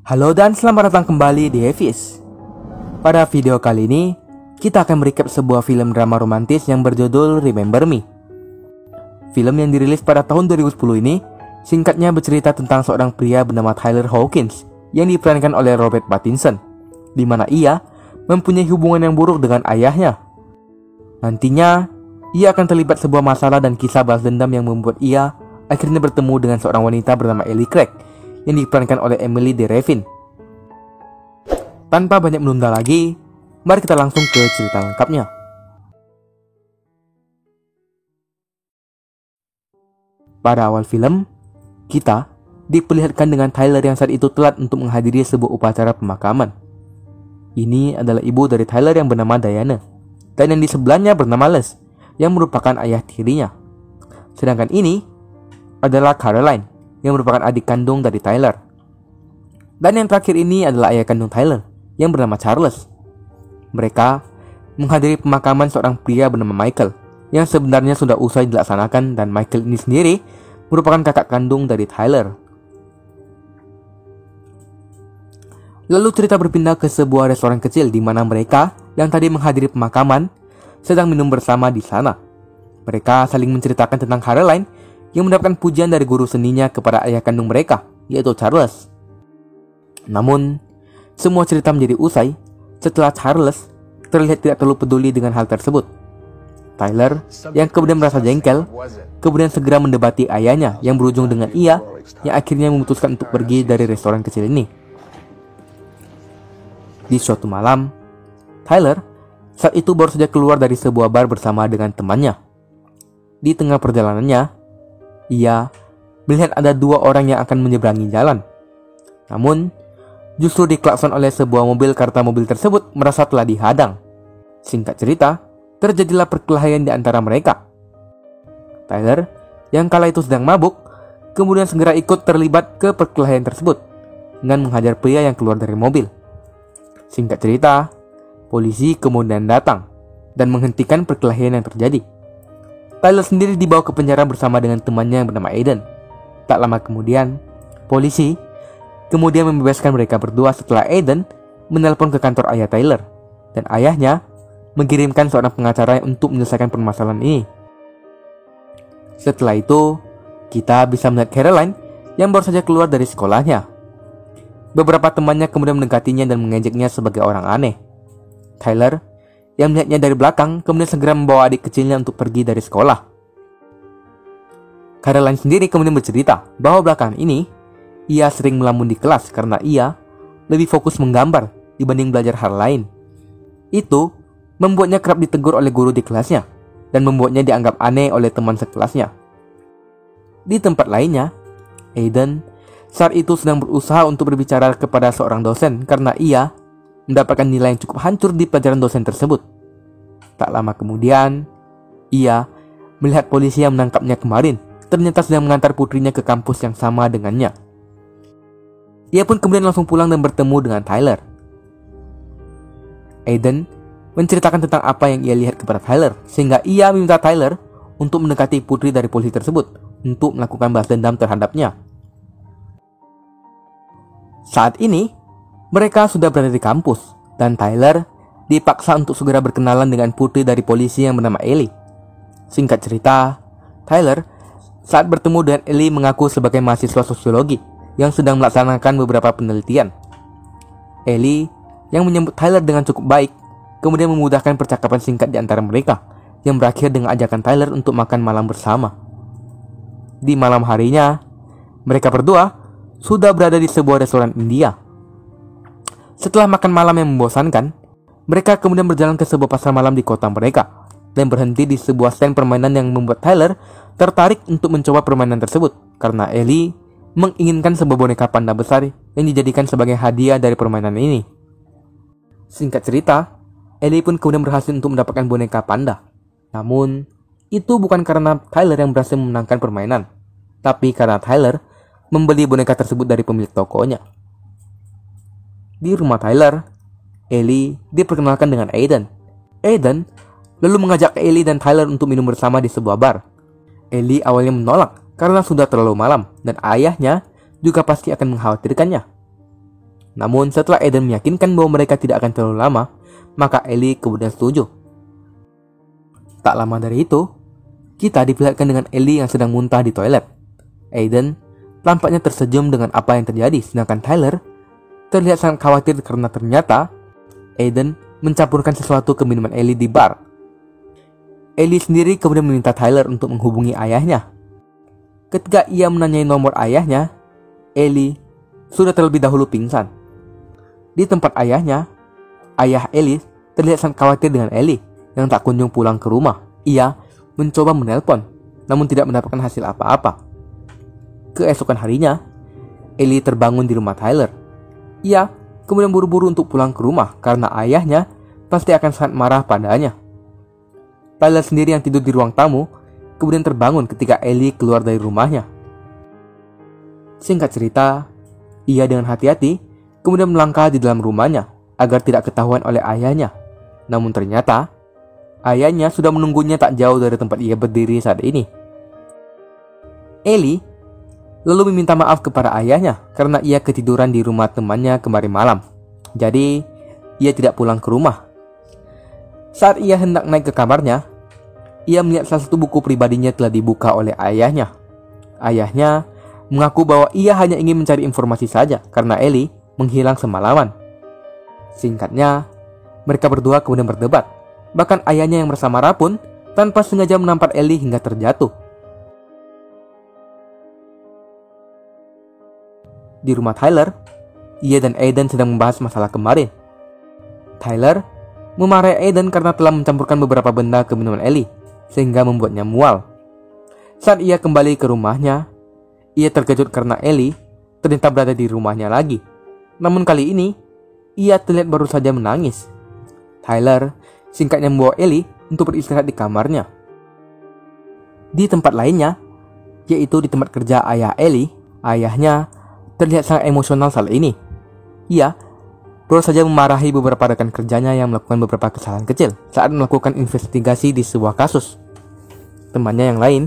Halo dan selamat datang kembali di Evis. Pada video kali ini, kita akan merecap sebuah film drama romantis yang berjudul Remember Me. Film yang dirilis pada tahun 2010 ini, singkatnya bercerita tentang seorang pria bernama Tyler Hawkins yang diperankan oleh Robert Pattinson, di mana ia mempunyai hubungan yang buruk dengan ayahnya. Nantinya, ia akan terlibat sebuah masalah dan kisah balas dendam yang membuat ia akhirnya bertemu dengan seorang wanita bernama Ellie Craig yang diperankan oleh Emily DeRavin. Tanpa banyak menunda lagi, mari kita langsung ke cerita lengkapnya. Pada awal film, kita diperlihatkan dengan Tyler yang saat itu telat untuk menghadiri sebuah upacara pemakaman. Ini adalah ibu dari Tyler yang bernama Diana, dan yang di sebelahnya bernama Les, yang merupakan ayah tirinya. Sedangkan ini adalah Caroline, yang merupakan adik kandung dari Tyler. Dan yang terakhir ini adalah ayah kandung Tyler, yang bernama Charles. Mereka menghadiri pemakaman seorang pria bernama Michael, yang sebenarnya sudah usai dilaksanakan, dan Michael ini sendiri merupakan kakak kandung dari Tyler. Lalu cerita berpindah ke sebuah restoran kecil di mana mereka yang tadi menghadiri pemakaman sedang minum bersama di sana. Mereka saling menceritakan tentang Caroline yang mendapatkan pujian dari guru seninya kepada ayah kandung mereka, yaitu Charles. Namun, semua cerita menjadi usai setelah Charles terlihat tidak terlalu peduli dengan hal tersebut. Tyler, yang kemudian merasa jengkel, kemudian segera mendebati ayahnya yang berujung dengan ia yang akhirnya memutuskan untuk pergi dari restoran kecil ini. Di suatu malam, Tyler saat itu baru saja keluar dari sebuah bar bersama dengan temannya. Di tengah perjalanannya, ia melihat ada dua orang yang akan menyeberangi jalan. Namun, justru diklakson oleh sebuah mobil karena mobil tersebut merasa telah dihadang. Singkat cerita, terjadilah perkelahian di antara mereka. Tyler, yang kala itu sedang mabuk, kemudian segera ikut terlibat ke perkelahian tersebut dengan menghajar pria yang keluar dari mobil. Singkat cerita, polisi kemudian datang dan menghentikan perkelahian yang terjadi. Tyler sendiri dibawa ke penjara bersama dengan temannya yang bernama Aiden. Tak lama kemudian, polisi kemudian membebaskan mereka berdua setelah Aiden menelpon ke kantor ayah Tyler, dan ayahnya mengirimkan seorang pengacara untuk menyelesaikan permasalahan ini. Setelah itu, kita bisa melihat Caroline yang baru saja keluar dari sekolahnya. Beberapa temannya kemudian mendekatinya dan mengejeknya sebagai orang aneh. Tyler yang melihatnya dari belakang kemudian segera membawa adik kecilnya untuk pergi dari sekolah. Caroline sendiri kemudian bercerita bahwa belakangan ini ia sering melamun di kelas karena ia lebih fokus menggambar dibanding belajar hal lain. Itu membuatnya kerap ditegur oleh guru di kelasnya dan membuatnya dianggap aneh oleh teman sekelasnya. Di tempat lainnya, Aiden saat itu sedang berusaha untuk berbicara kepada seorang dosen karena ia mendapatkan nilai yang cukup hancur di pelajaran dosen tersebut. Tak lama kemudian, ia melihat polisi yang menangkapnya kemarin ternyata sedang mengantar putrinya ke kampus yang sama dengannya. Ia pun kemudian langsung pulang dan bertemu dengan Tyler. Aiden menceritakan tentang apa yang ia lihat kepada Tyler, sehingga ia meminta Tyler untuk mendekati putri dari polisi tersebut untuk melakukan balas dendam terhadapnya. Saat ini, mereka sudah berada di kampus, dan Tyler dipaksa untuk segera berkenalan dengan putri dari polisi yang bernama Ellie. Singkat cerita, Tyler saat bertemu dengan Ellie mengaku sebagai mahasiswa sosiologi yang sedang melaksanakan beberapa penelitian. Ellie yang menyambut Tyler dengan cukup baik, kemudian memudahkan percakapan singkat di antara mereka, yang berakhir dengan ajakan Tyler untuk makan malam bersama. Di malam harinya, mereka berdua sudah berada di sebuah restoran India. Setelah makan malam yang membosankan, mereka kemudian berjalan ke sebuah pasar malam di kota mereka dan berhenti di sebuah stand permainan yang membuat Tyler tertarik untuk mencoba permainan tersebut karena Ellie menginginkan sebuah boneka panda besar yang dijadikan sebagai hadiah dari permainan ini. Singkat cerita, Ellie pun kemudian berhasil untuk mendapatkan boneka panda. Namun, itu bukan karena Tyler yang berhasil memenangkan permainan, tapi karena Tyler membeli boneka tersebut dari pemilik tokonya. Di rumah Tyler, Ellie diperkenalkan dengan Aiden. Aiden lalu mengajak Ellie dan Tyler untuk minum bersama di sebuah bar. Ellie awalnya menolak karena sudah terlalu malam dan ayahnya juga pasti akan mengkhawatirkannya. Namun setelah Aiden meyakinkan bahwa mereka tidak akan terlalu lama, maka Ellie kemudian setuju. Tak lama dari itu, kita diperlihatkan dengan Ellie yang sedang muntah di toilet. Aiden tampaknya tersenyum dengan apa yang terjadi, sedangkan Tyler terlihat sangat khawatir karena ternyata Aiden mencampurkan sesuatu ke minuman Ellie di bar. Ellie sendiri kemudian meminta Tyler untuk menghubungi ayahnya. Ketika ia menanyai nomor ayahnya, Ellie sudah terlebih dahulu pingsan. Di tempat ayahnya, ayah Ellie terlihat sangat khawatir dengan Ellie yang tak kunjung pulang ke rumah. Ia mencoba menelpon, namun tidak mendapatkan hasil apa-apa. Keesokan harinya, Ellie terbangun di rumah Tyler. Ia kemudian buru-buru untuk pulang ke rumah karena ayahnya pasti akan sangat marah padanya. Tyler sendiri yang tidur di ruang tamu kemudian terbangun ketika Ellie keluar dari rumahnya. Singkat cerita, ia dengan hati-hati kemudian melangkah di dalam rumahnya agar tidak ketahuan oleh ayahnya. Namun ternyata, ayahnya sudah menunggunya tak jauh dari tempat ia berdiri saat ini. Ellie lalu meminta maaf kepada ayahnya karena ia ketiduran di rumah temannya kemarin malam. Jadi, ia tidak pulang ke rumah. Saat ia hendak naik ke kamarnya, ia melihat salah satu buku pribadinya telah dibuka oleh ayahnya. Ayahnya mengaku bahwa ia hanya ingin mencari informasi saja karena Ellie menghilang semalaman. Singkatnya, mereka berdua kemudian berdebat. Bahkan ayahnya yang merasa marah pun tanpa sengaja menampar Ellie hingga terjatuh. Di rumah Tyler, ia dan Aiden sedang membahas masalah kemarin. Tyler memarahi Aiden karena telah mencampurkan beberapa benda ke minuman Ellie, sehingga membuatnya mual. Saat ia kembali ke rumahnya, ia terkejut karena Ellie ternyata berada di rumahnya lagi. Namun kali ini, ia terlihat baru saja menangis. Tyler singkatnya membawa Ellie untuk beristirahat di kamarnya. Di tempat lainnya, yaitu di tempat kerja ayah Ellie, ayahnya terlihat sangat emosional saat ini. Ia baru saja memarahi beberapa rekan kerjanya yang melakukan beberapa kesalahan kecil saat melakukan investigasi di sebuah kasus. Temannya yang lain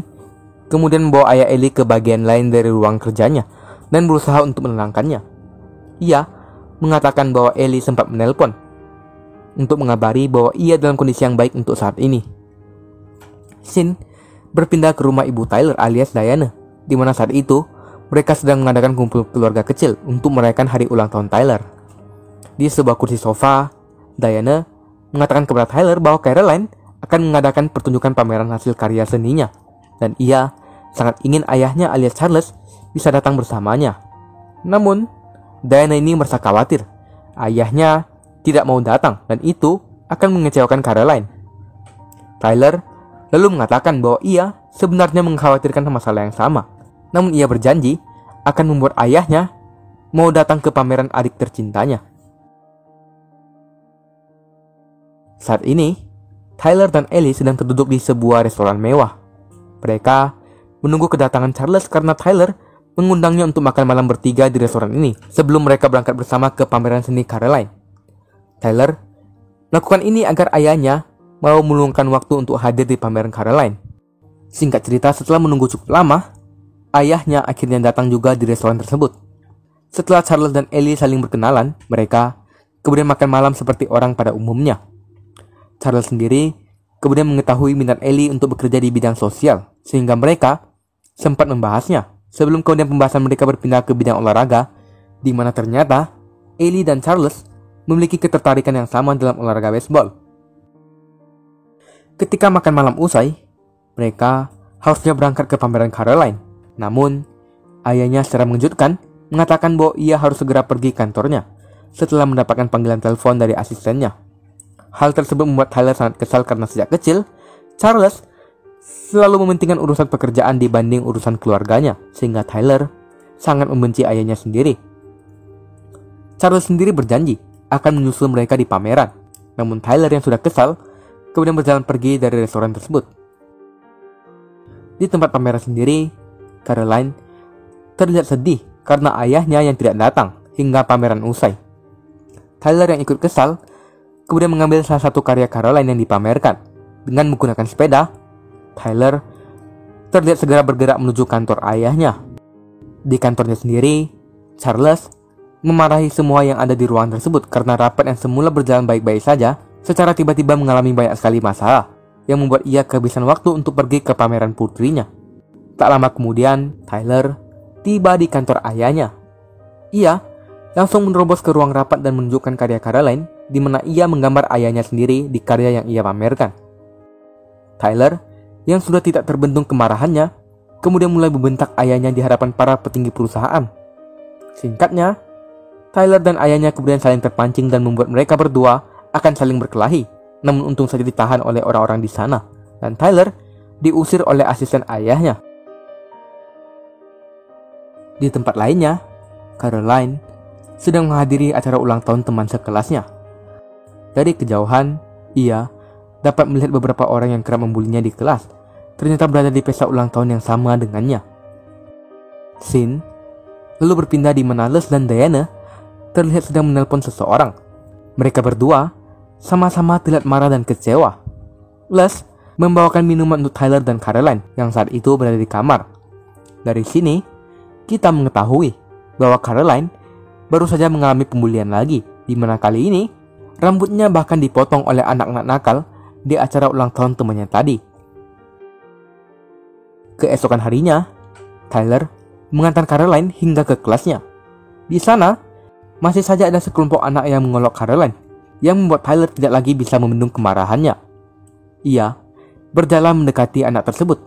kemudian membawa ayah Ellie ke bagian lain dari ruang kerjanya dan berusaha untuk menenangkannya. Ia mengatakan bahwa Ellie sempat menelpon untuk mengabari bahwa ia dalam kondisi yang baik untuk saat ini. Scene berpindah ke rumah ibu Tyler alias Diana, di mana saat itu mereka sedang mengadakan kumpul keluarga kecil untuk merayakan hari ulang tahun Tyler. Di sebuah kursi sofa, Diana mengatakan kepada Tyler bahwa Caroline akan mengadakan pertunjukan pameran hasil karya seninya, dan ia sangat ingin ayahnya alias Charles bisa datang bersamanya. Namun, Diana ini merasa khawatir ayahnya tidak mau datang dan itu akan mengecewakan Caroline. Tyler lalu mengatakan bahwa ia sebenarnya mengkhawatirkan masalah yang sama. Namun ia berjanji akan membuat ayahnya mau datang ke pameran adik tercintanya. Saat ini, Tyler dan Ellie sedang terduduk di sebuah restoran mewah. Mereka menunggu kedatangan Charles karena Tyler mengundangnya untuk makan malam bertiga di restoran ini sebelum mereka berangkat bersama ke pameran seni Caroline. Tyler melakukan ini agar ayahnya mau meluangkan waktu untuk hadir di pameran Caroline. Singkat cerita, setelah menunggu cukup lama, ayahnya akhirnya datang juga di restoran tersebut. Setelah Charles dan Ellie saling berkenalan, mereka kemudian makan malam seperti orang pada umumnya. Charles sendiri kemudian mengetahui minat Ellie untuk bekerja di bidang sosial, sehingga mereka sempat membahasnya. Sebelum kemudian pembahasan mereka berpindah ke bidang olahraga, di mana ternyata Ellie dan Charles memiliki ketertarikan yang sama dalam olahraga baseball. Ketika makan malam usai, mereka harusnya berangkat ke pameran Caroline. Namun, ayahnya secara mengejutkan mengatakan bahwa ia harus segera pergi kantornya setelah mendapatkan panggilan telepon dari asistennya. Hal tersebut membuat Tyler sangat kesal karena sejak kecil, Charles selalu mementingkan urusan pekerjaan dibanding urusan keluarganya, sehingga Tyler sangat membenci ayahnya sendiri. Charles sendiri berjanji akan menyusul mereka di pameran. Namun Tyler yang sudah kesal kemudian berjalan pergi dari restoran tersebut. Di tempat pameran sendiri, Caroline terlihat sedih karena ayahnya yang tidak datang hingga pameran usai. Tyler yang ikut kesal kemudian mengambil salah satu karya Caroline yang dipamerkan. Dengan menggunakan sepeda, Tyler terlihat segera bergerak menuju kantor ayahnya. Di kantornya sendiri, Charles memarahi semua yang ada di ruangan tersebut karena rapat yang semula berjalan baik-baik saja secara tiba-tiba mengalami banyak sekali masalah yang membuat ia kehabisan waktu untuk pergi ke pameran putrinya. Tak lama kemudian, Tyler tiba di kantor ayahnya. Ia langsung menerobos ke ruang rapat dan menunjukkan karya Caroline, di mana ia menggambar ayahnya sendiri di karya yang ia pamerkan. Tyler, yang sudah tidak terbendung kemarahannya, kemudian mulai membentak ayahnya di hadapan para petinggi perusahaan. Singkatnya, Tyler dan ayahnya kemudian saling terpancing dan membuat mereka berdua akan saling berkelahi, namun untung saja ditahan oleh orang-orang di sana, dan Tyler diusir oleh asisten ayahnya. Di tempat lainnya, Caroline sedang menghadiri acara ulang tahun teman sekelasnya. Dari kejauhan, ia dapat melihat beberapa orang yang kerap membulinya di kelas ternyata berada di pesta ulang tahun yang sama dengannya. Scene lalu berpindah di mana Les dan Diana terlihat sedang menelpon seseorang. Mereka berdua sama-sama terlihat marah dan kecewa. Les membawakan minuman untuk Tyler dan Caroline yang saat itu berada di kamar. Dari sini, kita mengetahui bahwa Caroline baru saja mengalami pembulian lagi, di mana kali ini rambutnya bahkan dipotong oleh anak-anak nakal di acara ulang tahun temannya tadi. Keesokan harinya, Tyler mengantar Caroline hingga ke kelasnya. Di sana, masih saja ada sekelompok anak yang mengolok Caroline, yang membuat Tyler tidak lagi bisa membendung kemarahannya. Ia berjalan mendekati anak tersebut,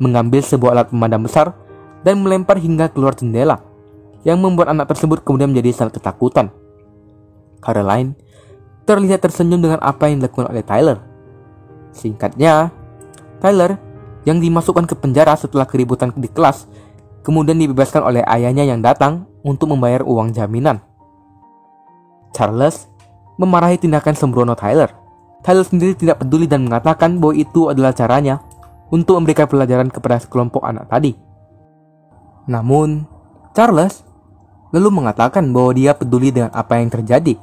mengambil sebuah alat pemadam besar, dan melempar hingga keluar jendela, yang membuat anak tersebut kemudian menjadi sangat ketakutan. Caroline terlihat tersenyum dengan apa yang dilakukan oleh Tyler. Singkatnya, Tyler yang dimasukkan ke penjara setelah keributan di kelas, kemudian dibebaskan oleh ayahnya yang datang untuk membayar uang jaminan. Charles memarahi tindakan sembrono Tyler. Tyler sendiri tidak peduli dan mengatakan bahwa itu adalah caranya untuk memberikan pelajaran kepada sekelompok anak tadi. Namun, Charles lalu mengatakan bahwa dia peduli dengan apa yang terjadi.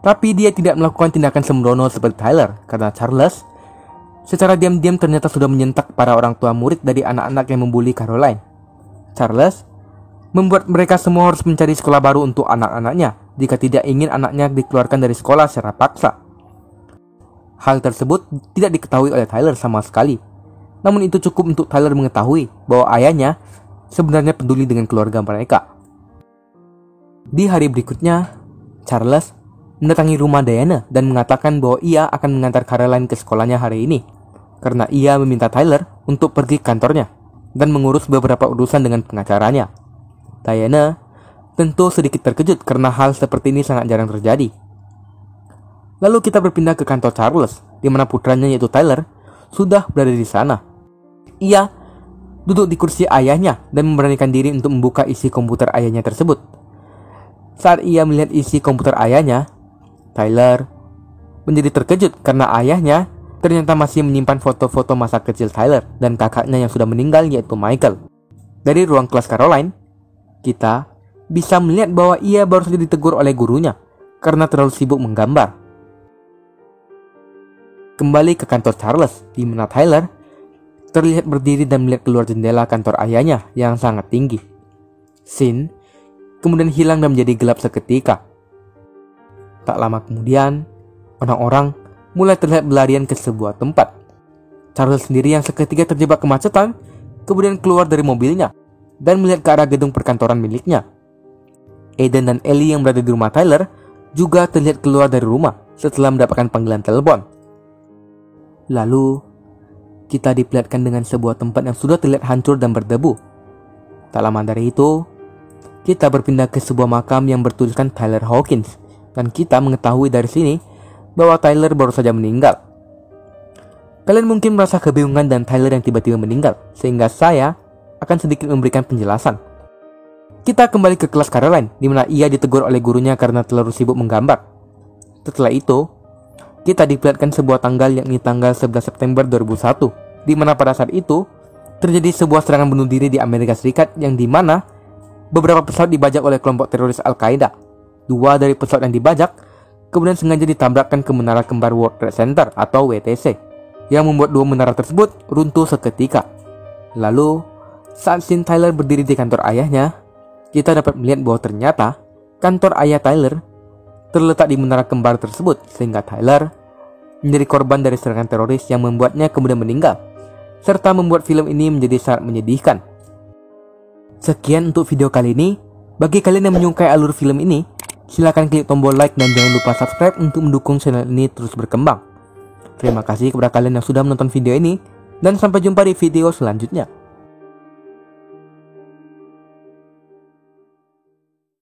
Tapi dia tidak melakukan tindakan sembrono seperti Tyler karena Charles secara diam-diam ternyata sudah menyentak para orang tua murid dari anak-anak yang membuli Caroline. Charles membuat mereka semua harus mencari sekolah baru untuk anak-anaknya jika tidak ingin anaknya dikeluarkan dari sekolah secara paksa. Hal tersebut tidak diketahui oleh Tyler sama sekali. Namun itu cukup untuk Tyler mengetahui bahwa ayahnya sebenarnya peduli dengan keluarga mereka. Di hari berikutnya, Charles mendatangi rumah Diana dan mengatakan bahwa ia akan mengantar Caroline ke sekolahnya hari ini karena ia meminta Tyler untuk pergi ke kantornya dan mengurus beberapa urusan dengan pengacaranya. Diana tentu sedikit terkejut karena hal seperti ini sangat jarang terjadi. Lalu kita berpindah ke kantor Charles, di mana putranya yaitu Tyler sudah berada di sana. Ia duduk di kursi ayahnya dan memberanikan diri untuk membuka isi komputer ayahnya tersebut. Saat ia melihat isi komputer ayahnya, Tyler menjadi terkejut karena ayahnya ternyata masih menyimpan foto-foto masa kecil Tyler dan kakaknya yang sudah meninggal yaitu Michael. Dari ruang kelas Caroline, kita bisa melihat bahwa ia baru saja ditegur oleh gurunya karena terlalu sibuk menggambar. Kembali ke kantor Charles, di mana Tyler terlihat berdiri dan melihat keluar jendela kantor ayahnya yang sangat tinggi. Scene kemudian hilang dan menjadi gelap seketika. Tak lama kemudian, orang-orang mulai terlihat berlarian ke sebuah tempat. Charles sendiri yang seketika terjebak kemacetan, kemudian keluar dari mobilnya dan melihat ke arah gedung perkantoran miliknya. Aiden dan Ellie yang berada di rumah Tyler juga terlihat keluar dari rumah setelah mendapatkan panggilan telepon. Lalu, kita diperlihatkan dengan sebuah tempat yang sudah terlihat hancur dan berdebu. Tak lama dari itu, kita berpindah ke sebuah makam yang bertuliskan Tyler Hawkins, dan kita mengetahui dari sini bahwa Tyler baru saja meninggal. Kalian mungkin merasa kebingungan dan Tyler yang tiba-tiba meninggal, sehingga saya akan sedikit memberikan penjelasan. Kita kembali ke kelas Caroline, di mana ia ditegur oleh gurunya karena terlalu sibuk menggambar. Setelah itu, kita diperlihatkan sebuah tanggal yakni tanggal 11 September 2001, di mana pada saat itu terjadi sebuah serangan bunuh diri di Amerika Serikat yang di mana beberapa pesawat dibajak oleh kelompok teroris Al-Qaeda. 2 dari pesawat yang dibajak kemudian sengaja ditabrakkan ke menara kembar World Trade Center atau WTC, yang membuat 2 menara tersebut runtuh seketika. Lalu, saat scene Tyler berdiri di kantor ayahnya, kita dapat melihat bahwa ternyata kantor ayah Tyler terletak di menara kembar tersebut, sehingga Tyler menjadi korban dari serangan teroris yang membuatnya kemudian meninggal, serta membuat film ini menjadi sangat menyedihkan. Sekian untuk video kali ini. Bagi kalian yang menyukai alur film ini, silakan klik tombol like dan jangan lupa subscribe untuk mendukung channel ini terus berkembang. Terima kasih kepada kalian yang sudah menonton video ini, dan sampai jumpa di video selanjutnya.